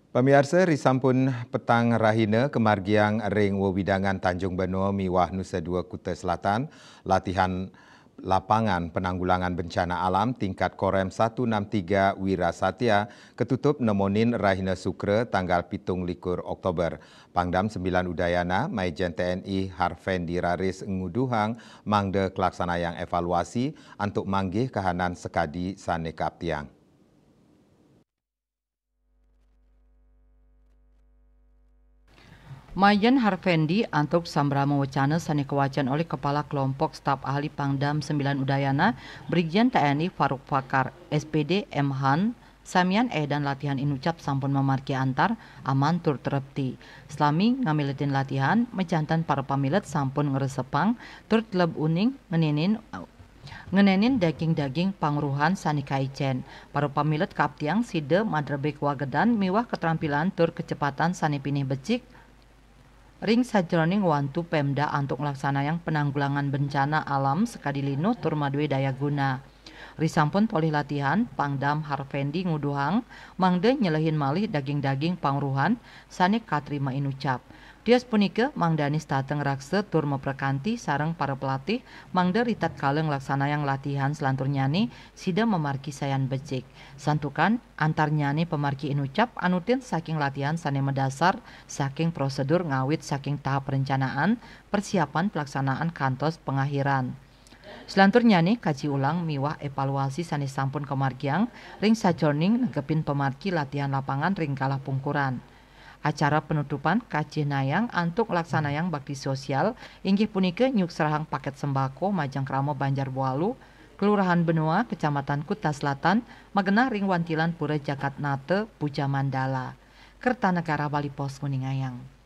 Pemirsa risampun petang rahina kemargiang ring wewidangan Tanjung Benoa miwah Nusa Dua Kuta Selatan latihan lapangan penanggulangan bencana alam tingkat Korem 163 Wira Satya ketutup nemonin rahina Sukra tanggal 17 Oktober. Pangdam 9 Udayana Maijen TNI Harfendi Raris nguduhang mangde kelaksana yang evaluasi untuk manggih kahanan sekadi sane kaptiang. Maijen Harfendi antuk sambrama wacana sani kewacan oleh Kepala Kelompok Staf Ahli Pangdam 9 Udayana, Brigjen TNI Faruk Fakar, SPD M. Han, samian dan latihan inucap sampun memarki antar aman tur terepti. Selami ngamiletin latihan, mejantan para pamilet sampun ngeresepang, tur teleb uning ngenenin daging-daging pangruhan sani kaicen. Para pamilet kaptiang side madrebek wagedan miwah keterampilan tur kecepatan sani pinih becik, ring sajroning wantu Pemda untuk yang penanggulangan bencana alam sekadilino tur madue daya guna. Risampun polih latihan, Pangdam Harfendi nguduhang, mangde nyelehin malih daging-daging pangruhan, sane katrima inucap. Dias punike mangdanis tateng rakse tur meprekanti sareng para pelatih, mangde ritat kaleng yang latihan selantur nyani, sida memarki sayan becik. Santukan antar nyani pemarki inucap anutin saking latihan sane mendasar, saking prosedur ngawit saking tahap perencanaan, persiapan pelaksanaan kantos pengakhiran. Selantur nyani kaji ulang miwah evaluasi sanes sampun kemargiang ring sajroning negepin pemarki latihan lapangan ring kalah pungkuran. Acara penutupan kaji nayang antuk laksanayang bakti sosial inggih punike nyuk serahang paket sembako Majang Kramo Banjarbualu, Kelurahan Benoa, Kecamatan Kuta Selatan, Magenah ring wantilan Pura Jakat Nate, Puja Mandala. Kertanegara Bali Pos Kuningayang.